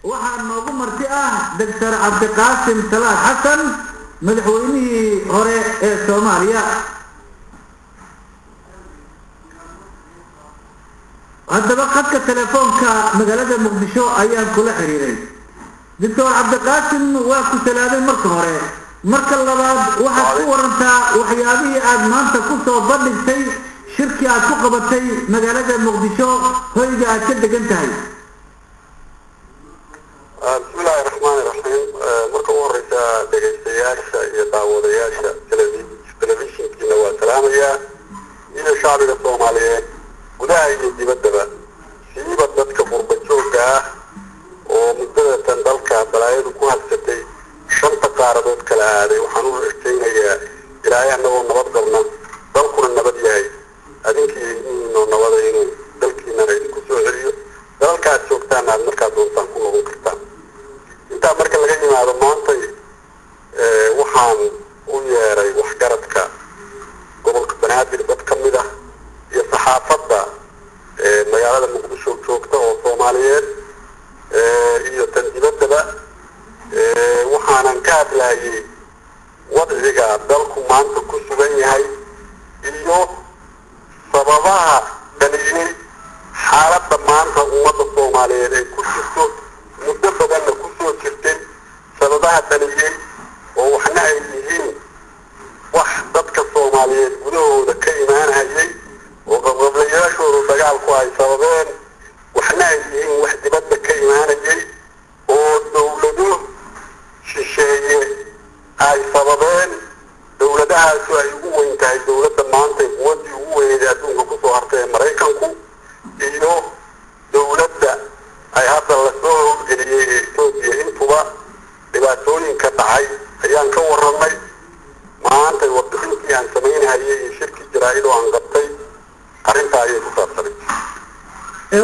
waxaa noogu marti دكتور عبد القاسم صلاح حسن madaxweynihii hore ee Soomaaliya haddaba qadka telefoonka magaalada Muqdisho ayaan kula xiriiray دكتور عبد القاسم waa ku salaaday marka hore marka labaad waxaad ku warantaa waxyaabihii aad maanta ku soo bandhigtay shirki aad ku qabatay magaalada Muqdisho hoyga aad ka degan tahay بسم الله الرحمن الرحيم مركب ورثة دقيقياشة يطاوضياشة تلفزيون كنا وسلامية إلى شعب الصوماليين وده يجي بدبا سيبا ضدك فربتشوكا ومدة تندلك بلايد وكوها الستي شنطة قاردوت كالعادي وحنور اشتين هي إلهي أنه النبض قرنا دلقنا النبض يهي أدينك إنه النبض ينو دلكي نريد كسو عريو دلكا تشوكتان على المركز دولتان كله مكرتان inta marka laga yimaado maantay waxaan u yeeray waxgaradka gobolka Banaadir dad kamid ah iyo saxaafadda magaalada Muqdisho joogta oo Soomaaliyeed iyo tanjibadaba waxaanan ka hadlayay wadciga dalku maanta ku sugan yahay iyo sababaha dhaliyay xaaladda maanta ummadda Soomaaliyeed ay ku jirto muddo badan ku soo jirtay sababaha dhaliyay oo waxna ay yihiin wax dadka Soomaaliyeed gudahooda ka imaanayay oo qabqablayaashooda dagaalku ay sababeen waxna ay yihiin wax dibadda ka imaanayay oo dawlado shisheeye ay sababeen dawladahaas ay ugu weyn tahay dawladda maanta quwadii ugu weyneed adduunka ku soo hartay Mareykanku iyo dawladda ay hadda la soo geliyay Itoobiya intuba dhibaatooyinka dhacay ayaan ka warramay maanta warbixintii aan sameynayay shirki jaraa'id oo aan qabtay arrinta ayay ku saabsanay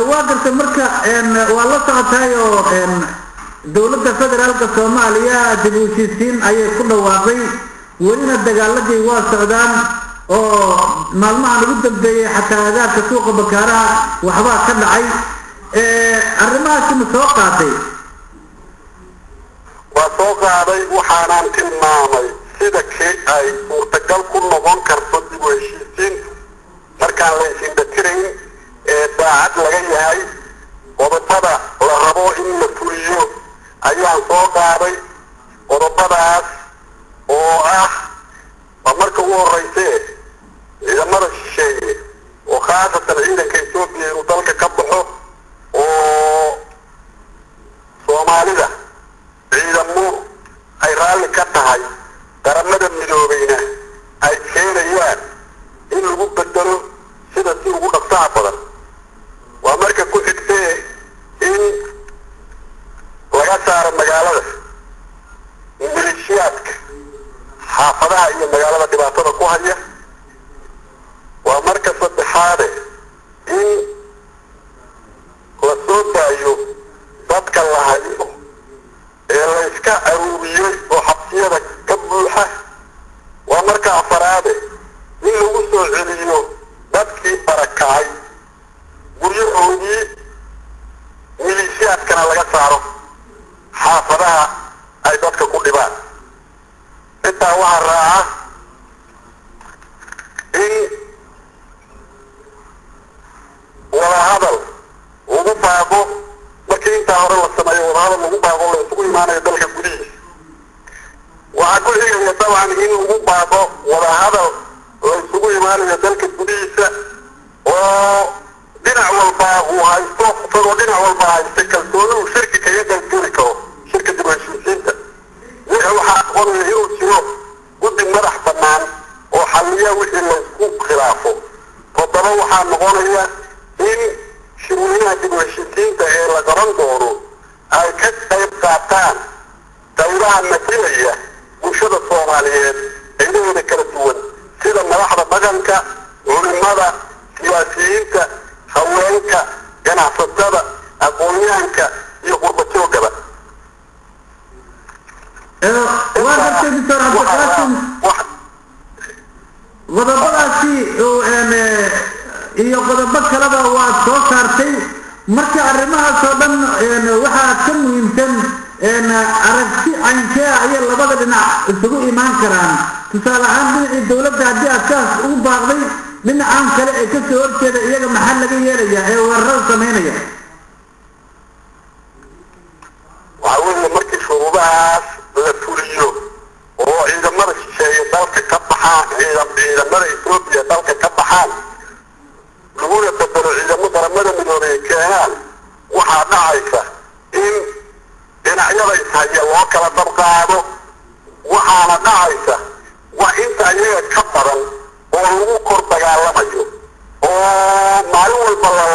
waa gartay marka waa la socotay oo dawladda federaalka Soomaaliya dib u heshiisiin ayay ku dhawaaqay welina dagaaladii waa socdaan oo maalmahan ugu dambeeyay xataa agaarka suuqa Bakaaraha waxbaa ka dhacay arrimahaas ma soo qaaday waa soo qaaday waxaanaan tilmaamay sida kii ay suurtagal ku noqon karto dib u heshiisiin markaan la isindhatirayn daacad laga yahay qodobada la rabo in la fuliyo ayaan soo qaaday qodobadaas oo marka ugu horreysay ciidamada shisheeye oo khaasatan ciidanka Itoobiya inuu dalka ka baxo oo Soomaalida ciidamo ay raalli ka tahay qaramada midoobeyna ay keenayaan in lagu bedelo sida si ugu dhaqsaha badan waa marka ku xigtay in laga saaro magaalada milishiyadka xaafadaha iyo magaalada dhibaatada ku haya waa marka saddexaad in la soo daayo dadka la hayo ee la iska aruuriyay oo xabsiyada ka buuxa waa marka afaraad in lagu soo celiyo dadkii barakacay guryahoodii milishiyadkana laga saaro xaafadaha ay dadka ku dhibaan intaa waxaa raaca in wada hadal ugu baaqo markii intaa hore la sameeyo wada hadal ugu baaqo la isugu imaanayo dalka gudihiisa waxaa ku xigaya dabcan in ugu baaqo wada hadal la isugu imaanayo dalka gudihiisa oo dhinac walba uu haysto isagoo dhinac walba haysta kalsooni uu shirki kaga galgeli karo shirka dib u heshiisiinta waxaa aqoonaya inuu jiro guddi madax bannaan oo xalliya wixii la isku khilaafo todoba waxaa noqonaya in shirweynaha dib u heshiisiinta ee la qaban doono ay ka qayb qaataan dawlaha matalaya bulshada Soomaaliyeed ciidamada kala duwan sida madaxda dhaqanka culimada siyaasiyiinta haweenka ganacsatada aqoonyahanka iyo qurbajoogaba waa gartay Dr. Abdi Qaasim qodobadaasi iyo qodobo kaleba waa soo saartay marka arrimahaas oo dhan waxaa ka muhiimsan aragti caynkaa ayay labada dhinac isugu imaan karaan tusaale ahaan dhinacii dowladda haddii askaas ugu baaqday dhinacaan kale ee ka soo horjeeda iyaga maxaa laga yeelayaa ee weerarada samaynaya waxaa weeye markii shuruudahaas la fuliyo oo ciidamada shisheeye dalka ka baxaan ciidamada Ethiopia dalka ka baxaan laguna bedelo ciidamo qaramada midoobay keenaan waxaa dhacaysa in dhinacyada ishaya loo kala dabqaado waxaana dhacaysa waa inta iyaga ka badan oo lagu kor dagaalamayo oo maalin walba la